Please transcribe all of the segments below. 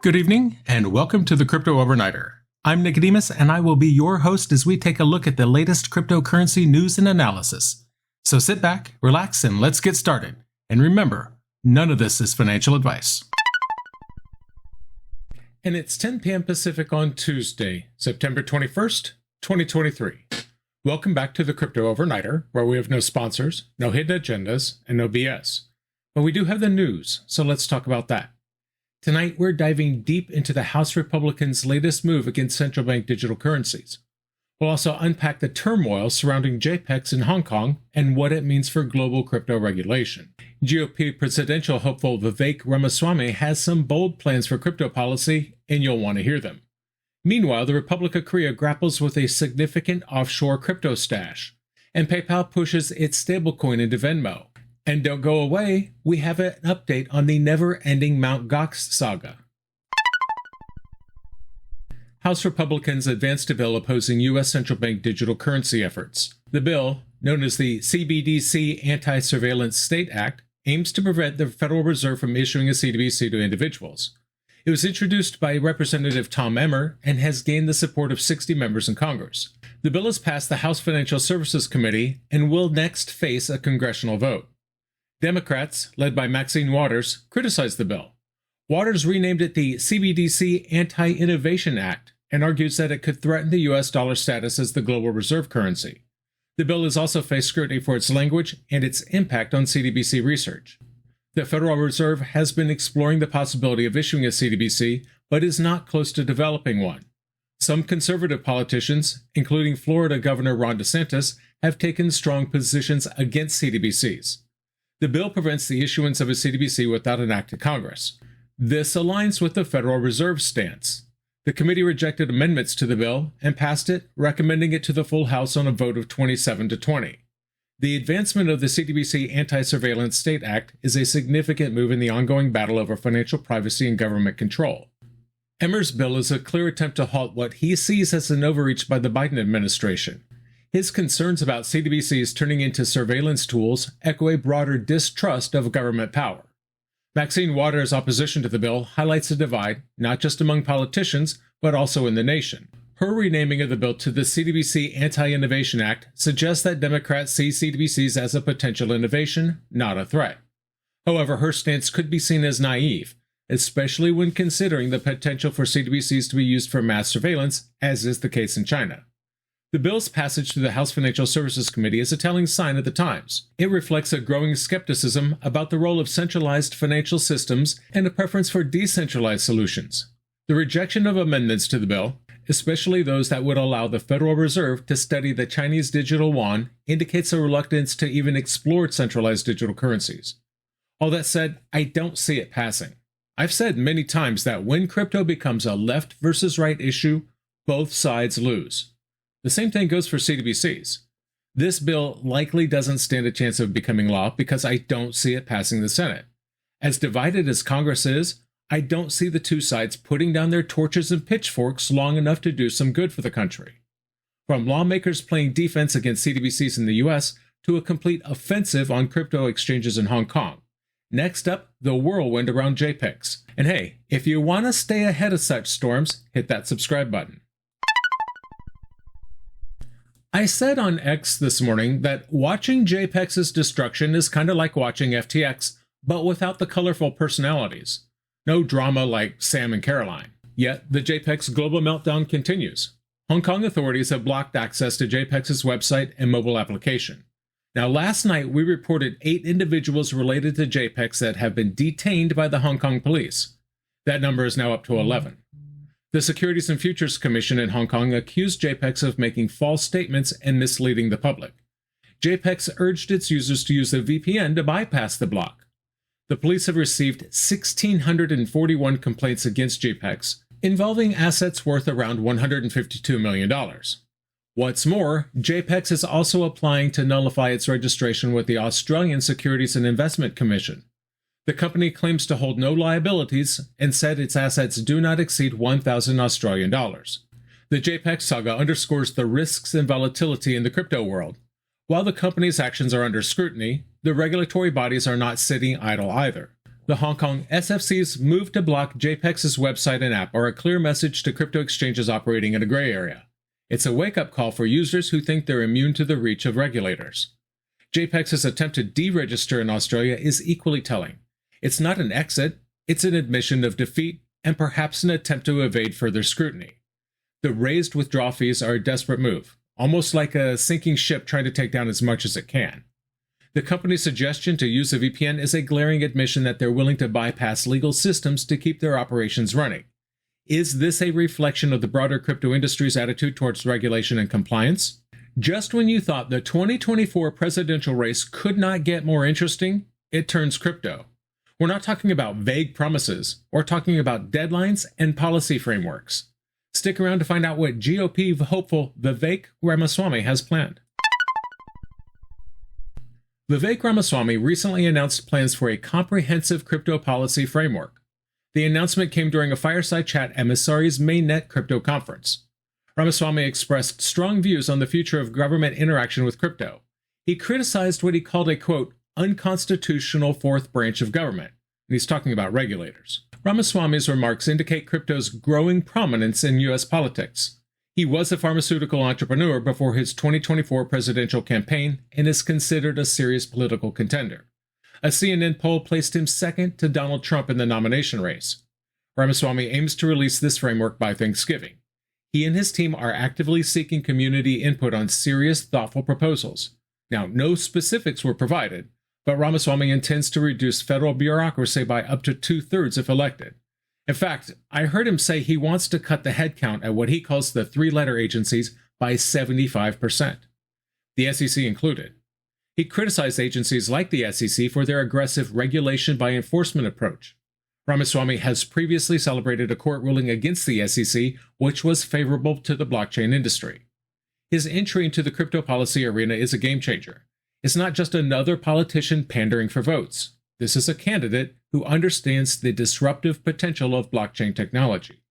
Good evening, and welcome to the Crypto Overnighter. I'm Nicodemus, and I will be your host as we take a look at the latest cryptocurrency news and analysis. So sit back, relax, and let's get started. And remember, none of this is financial advice. And it's 10 p.m. Pacific on Tuesday, September 21st, 2023. Welcome back to the Crypto Overnighter, where we have no sponsors, no hidden agendas, and no BS. But we do have the news, so let's talk about that. Tonight, we're diving deep into the House Republicans' latest move against central bank digital currencies. We'll also unpack the turmoil surrounding JPEX in Hong Kong and what it means for global crypto regulation. GOP presidential hopeful Vivek Ramaswamy has some bold plans for crypto policy, and you'll want to hear them. Meanwhile, the Republic of Korea grapples with a significant offshore crypto stash, and PayPal pushes its stablecoin into Venmo. And don't go away, we have an update on the never-ending Mt. Gox saga. House Republicans advanced a bill opposing U.S. central bank digital currency efforts. The bill, known as the CBDC Anti-Surveillance State Act, aims to prevent the Federal Reserve from issuing a CBDC to individuals. It was introduced by Representative Tom Emmer and has gained the support of 60 members in Congress. The bill has passed the House Financial Services Committee and will next face a congressional vote. Democrats, led by Maxine Waters, criticized the bill. Waters renamed it the CBDC Anti-Innovation Act and argues that it could threaten the U.S. dollar status as the global reserve currency. The bill has also faced scrutiny for its language and its impact on CBDC research. The Federal Reserve has been exploring the possibility of issuing a CBDC, but is not close to developing one. Some conservative politicians, including Florida Governor Ron DeSantis, have taken strong positions against CBDCs. The bill prevents the issuance of a CBDC without an act of Congress. This aligns with the Federal Reserve's stance. The committee rejected amendments to the bill and passed it, recommending it to the full House on a vote of 27-20. The advancement of the CBDC Anti-Surveillance State Act is a significant move in the ongoing battle over financial privacy and government control. Emmer's bill is a clear attempt to halt what he sees as an overreach by the Biden administration. His concerns about CBDCs turning into surveillance tools echo a broader distrust of government power. Maxine Waters' opposition to the bill highlights a divide, not just among politicians, but also in the nation. Her renaming of the bill to the CBDC Anti-Innovation Act suggests that Democrats see CBDCs as a potential innovation, not a threat. However, her stance could be seen as naive, especially when considering the potential for CBDCs to be used for mass surveillance, as is the case in China. The bill's passage through the House Financial Services Committee is a telling sign of the times. It reflects a growing skepticism about the role of centralized financial systems and a preference for decentralized solutions. The rejection of amendments to the bill, especially those that would allow the Federal Reserve to study the Chinese digital yuan, indicates a reluctance to even explore centralized digital currencies. All that said, I don't see it passing. I've said many times that when crypto becomes a left versus right issue, both sides lose. The same thing goes for CBDCs. This bill likely doesn't stand a chance of becoming law because I don't see it passing the Senate. As divided as Congress is, I don't see the two sides putting down their torches and pitchforks long enough to do some good for the country. From lawmakers playing defense against CBDCs in the US to a complete offensive on crypto exchanges in Hong Kong. Next up, the whirlwind around JPEX. And hey, if you want to stay ahead of such storms, hit that subscribe button. I said on X this morning that watching JPEX's destruction is kind of like watching FTX, but without the colorful personalities. No drama like Sam and Caroline. Yet, the JPEX global meltdown continues. Hong Kong authorities have blocked access to JPEX's website and mobile application. Now, last night we reported 8 individuals related to JPEX that have been detained by the Hong Kong police. That number is now up to 11. The Securities and Futures Commission in Hong Kong accused JPEX of making false statements and misleading the public. JPEX urged its users to use a VPN to bypass the block. The police have received 1,641 complaints against JPEX, involving assets worth around $152 million. What's more, JPEX is also applying to nullify its registration with the Australian Securities and Investment Commission. The company claims to hold no liabilities and said its assets do not exceed $1,000 Australian dollars. The JPEX saga underscores the risks and volatility in the crypto world. While the company's actions are under scrutiny, the regulatory bodies are not sitting idle either. The Hong Kong SFC's move to block JPEX's website and app are a clear message to crypto exchanges operating in a gray area. It's a wake-up call for users who think they're immune to the reach of regulators. JPEX's attempt to deregister in Australia is equally telling. It's not an exit, it's an admission of defeat and perhaps an attempt to evade further scrutiny. The raised withdrawal fees are a desperate move, almost like a sinking ship trying to take down as much as it can. The company's suggestion to use a VPN is a glaring admission that they're willing to bypass legal systems to keep their operations running. Is this a reflection of the broader crypto industry's attitude towards regulation and compliance? Just when you thought the 2024 presidential race could not get more interesting, it turns crypto. We're not talking about vague promises, we're talking about deadlines and policy frameworks. Stick around to find out what GOP hopeful Vivek Ramaswamy has planned. Vivek Ramaswamy recently announced plans for a comprehensive crypto policy framework. The announcement came during a fireside chat at Messari's Mainnet crypto conference. Ramaswamy expressed strong views on the future of government interaction with crypto. He criticized what he called a, quote, unconstitutional fourth branch of government, and he's talking about regulators. Ramaswamy's remarks indicate crypto's growing prominence in U.S. politics. He was a pharmaceutical entrepreneur before his 2024 presidential campaign and is considered a serious political contender. A CNN poll placed him second to Donald Trump in the nomination race. Ramaswamy aims to release this framework by Thanksgiving. He and his team are actively seeking community input on serious, thoughtful proposals. Now, no specifics were provided, but Ramaswamy intends to reduce federal bureaucracy by up to 2/3 if elected. In fact, I heard him say he wants to cut the headcount at what he calls the three-letter agencies by 75%, the SEC included. He criticized agencies like the SEC for their aggressive regulation by enforcement approach. Ramaswamy has previously celebrated a court ruling against the SEC, which was favorable to the blockchain industry. His entry into the crypto policy arena is a game-changer. It's not just another politician pandering for votes. This is a candidate who understands the disruptive potential of blockchain technology.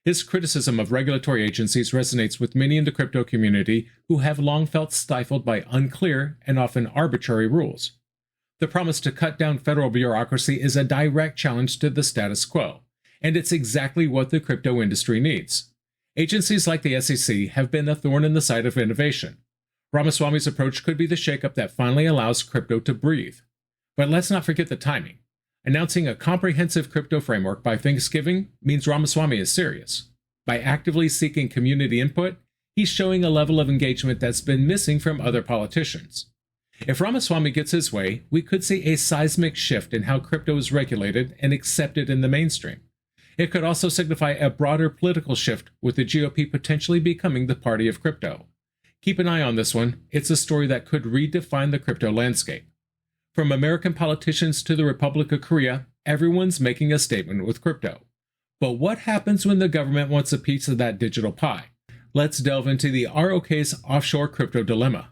His criticism of regulatory agencies resonates with many in the crypto community who have long felt stifled by unclear and often arbitrary rules. The promise to cut down federal bureaucracy is a direct challenge to the status quo, and it's exactly what the crypto industry needs. Agencies like the SEC have been a thorn in the side of innovation. Ramaswamy's approach could be the shakeup that finally allows crypto to breathe. But let's not forget the timing. Announcing a comprehensive crypto framework by Thanksgiving means Ramaswamy is serious. By actively seeking community input, he's showing a level of engagement that's been missing from other politicians. If Ramaswamy gets his way, we could see a seismic shift in how crypto is regulated and accepted in the mainstream. It could also signify a broader political shift, with the GOP potentially becoming the party of crypto. Keep an eye on this one. It's a story that could redefine the crypto landscape. From American politicians to the Republic of Korea, everyone's making a statement with crypto. But what happens when the government wants a piece of that digital pie? Let's delve into the ROK's offshore crypto dilemma.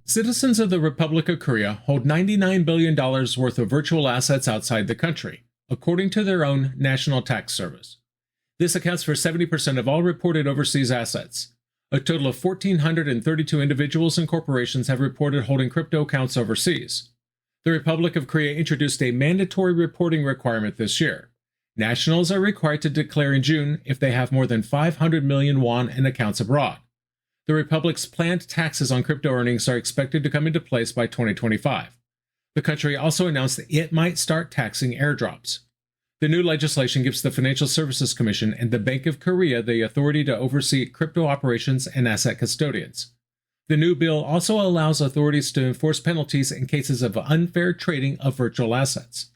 Citizens of the Republic of Korea hold $99 billion worth of virtual assets outside the country, according to their own National Tax Service. This accounts for 70% of all reported overseas assets. A total of 1,432 individuals and corporations have reported holding crypto accounts overseas. The Republic of Korea introduced a mandatory reporting requirement this year. Nationals are required to declare in June if they have more than 500 million won in accounts abroad. The Republic's planned taxes on crypto earnings are expected to come into place by 2025. The country also announced that it might start taxing airdrops. The new legislation gives the Financial Services Commission and the Bank of Korea the authority to oversee crypto operations and asset custodians. The new bill also allows authorities to enforce penalties in cases of unfair trading of virtual assets.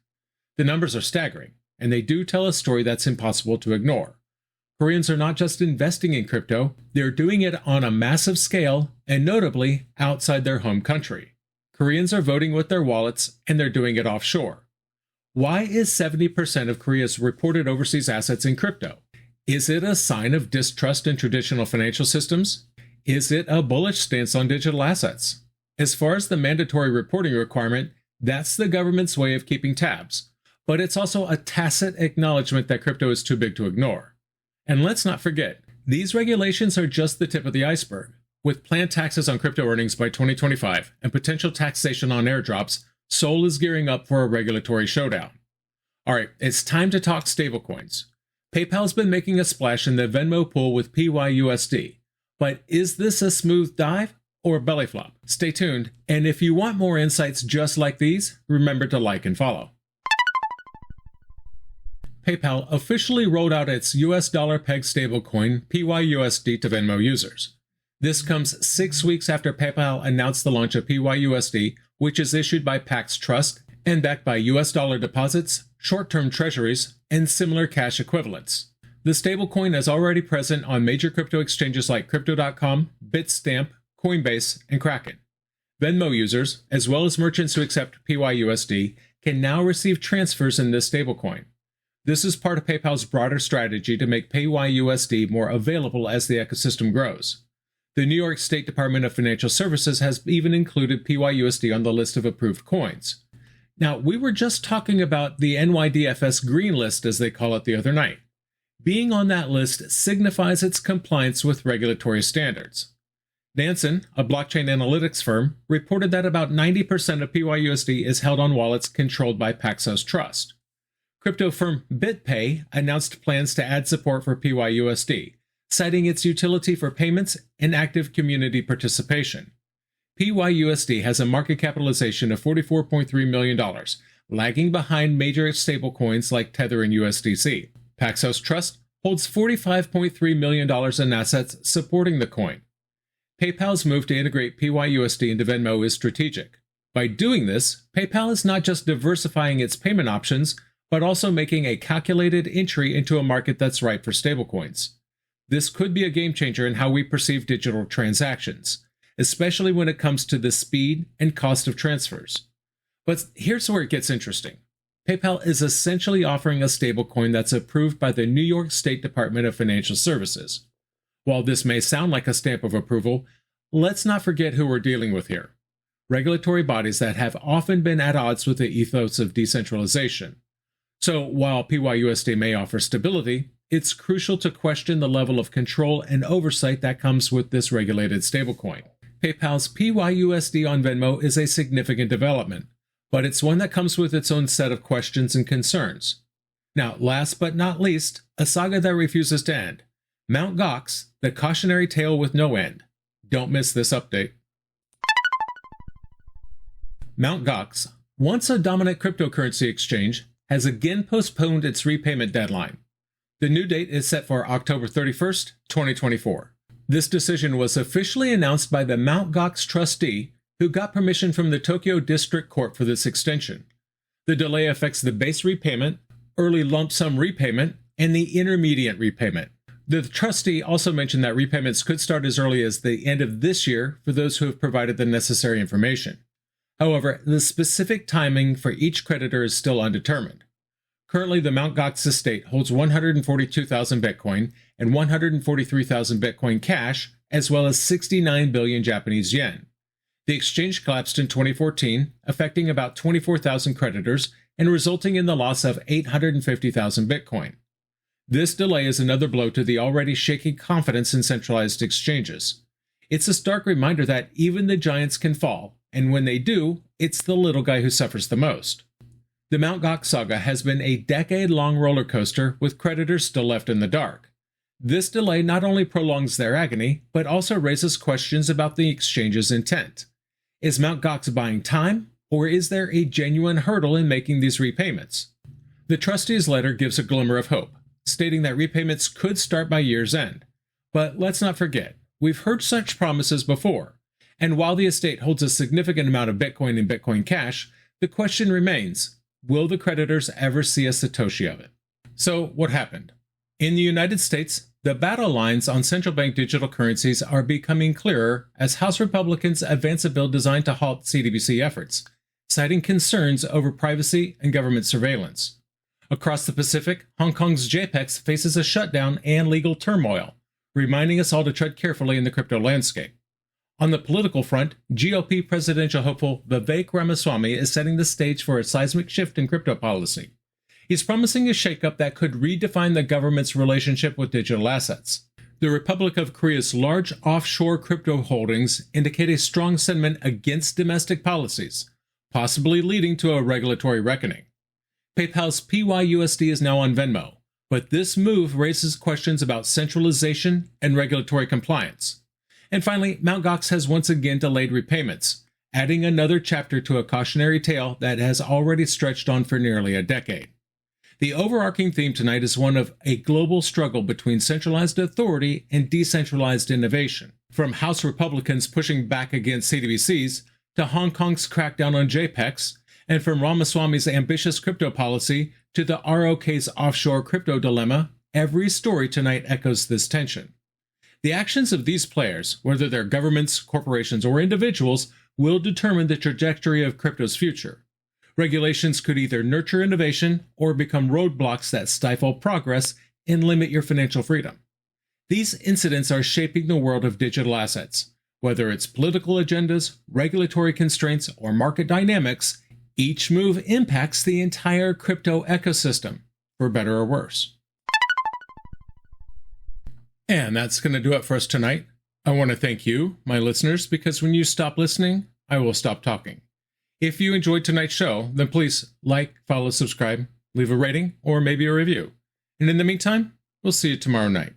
The numbers are staggering, and they do tell a story that's impossible to ignore. Koreans are not just investing in crypto, they're doing it on a massive scale, and notably outside their home country. Koreans are voting with their wallets, and they're doing it offshore. Why is 70% of Korea's reported overseas assets in crypto? Is it a sign of distrust in traditional financial systems? Is it a bullish stance on digital assets? As far as the mandatory reporting requirement, that's the government's way of keeping tabs, but it's also a tacit acknowledgement that crypto is too big to ignore. And let's not forget, these regulations are just the tip of the iceberg. With planned taxes on crypto earnings by 2025 and potential taxation on airdrops, Seoul is gearing up for a regulatory showdown. All right, it's time to talk stablecoins. PayPal's been making a splash in the Venmo pool with PYUSD. But is this a smooth dive or belly flop? Stay tuned, and if you want more insights just like these, remember to like and follow. PayPal officially rolled out its US dollar peg stablecoin PYUSD to Venmo users. This comes 6 weeks after PayPal announced the launch of PYUSD, which is issued by Pax Trust and backed by US dollar deposits, short-term treasuries, and similar cash equivalents. The stablecoin is already present on major crypto exchanges like Crypto.com, Bitstamp, Coinbase, and Kraken. Venmo users, as well as merchants who accept PYUSD, can now receive transfers in this stablecoin. This is part of PayPal's broader strategy to make PYUSD more available as the ecosystem grows. The New York State Department of Financial Services has even included PYUSD on the list of approved coins. Now, we were just talking about the NYDFS Green List, as they call it, the other night. Being on that list signifies its compliance with regulatory standards. Nansen, a blockchain analytics firm, reported that about 90% of PYUSD is held on wallets controlled by Paxos Trust. Crypto firm BitPay announced plans to add support for PYUSD, citing its utility for payments and active community participation. PYUSD has a market capitalization of $44.3 million, lagging behind major stablecoins like Tether and USDC. Paxos Trust holds $45.3 million in assets supporting the coin. PayPal's move to integrate PYUSD into Venmo is strategic. By doing this, PayPal is not just diversifying its payment options, but also making a calculated entry into a market that's ripe for stablecoins. This could be a game changer in how we perceive digital transactions, especially when it comes to the speed and cost of transfers. But here's where it gets interesting. PayPal is essentially offering a stablecoin that's approved by the New York State Department of Financial Services. While this may sound like a stamp of approval, let's not forget who we're dealing with here. Regulatory bodies that have often been at odds with the ethos of decentralization. So while PYUSD may offer stability, it's crucial to question the level of control and oversight that comes with this regulated stablecoin. PayPal's PYUSD on Venmo is a significant development, but it's one that comes with its own set of questions and concerns. Now, last but not least, a saga that refuses to end. Mt. Gox, the cautionary tale with no end. Don't miss this update. Mt. Gox, once a dominant cryptocurrency exchange, has again postponed its repayment deadline. The new date is set for October 31st, 2024. This decision was officially announced by the Mt. Gox trustee, who got permission from the Tokyo District Court for this extension. The delay affects the base repayment, early lump sum repayment, and the intermediate repayment. The trustee also mentioned that repayments could start as early as the end of this year for those who have provided the necessary information. However, the specific timing for each creditor is still undetermined. Currently, the Mt. Gox estate holds 142,000 Bitcoin and 143,000 Bitcoin Cash, as well as 69 billion Japanese yen. The exchange collapsed in 2014, affecting about 24,000 creditors and resulting in the loss of 850,000 Bitcoin. This delay is another blow to the already shaky confidence in centralized exchanges. It's a stark reminder that even the giants can fall, and when they do, it's the little guy who suffers the most. The Mt. Gox saga has been a decade-long roller coaster with creditors still left in the dark. This delay not only prolongs their agony, but also raises questions about the exchange's intent. Is Mt. Gox buying time, or is there a genuine hurdle in making these repayments? The trustee's letter gives a glimmer of hope, stating that repayments could start by year's end. But let's not forget, we've heard such promises before. And while the estate holds a significant amount of Bitcoin and Bitcoin Cash, the question remains, will the creditors ever see a Satoshi of it? So what happened? In the United States, the battle lines on central bank digital currencies are becoming clearer as House Republicans advance a bill designed to halt CBDC efforts, citing concerns over privacy and government surveillance. Across the Pacific, Hong Kong's JPEX faces a shutdown and legal turmoil, reminding us all to tread carefully in the crypto landscape. On the political front, GOP presidential hopeful Vivek Ramaswamy is setting the stage for a seismic shift in crypto policy. He's promising a shakeup that could redefine the government's relationship with digital assets. The Republic of Korea's large offshore crypto holdings indicate a strong sentiment against domestic policies, possibly leading to a regulatory reckoning. PayPal's PYUSD is now on Venmo, but this move raises questions about centralization and regulatory compliance. And finally, Mt. Gox has once again delayed repayments, adding another chapter to a cautionary tale that has already stretched on for nearly a decade. The overarching theme tonight is one of a global struggle between centralized authority and decentralized innovation, from House Republicans pushing back against CBDCs to Hong Kong's crackdown on JPEX, and from Ramaswamy's ambitious crypto policy to the ROK's offshore crypto dilemma. Every story tonight echoes this tension. The actions of these players, whether they're governments, corporations, or individuals, will determine the trajectory of crypto's future. Regulations could either nurture innovation or become roadblocks that stifle progress and limit your financial freedom. These incidents are shaping the world of digital assets. Whether it's political agendas, regulatory constraints, or market dynamics, each move impacts the entire crypto ecosystem, for better or worse. And that's going to do it for us tonight. I want to thank you, my listeners, because when you stop listening, I will stop talking. If you enjoyed tonight's show, then please like, follow, subscribe, leave a rating, or maybe a review. And in the meantime, we'll see you tomorrow night.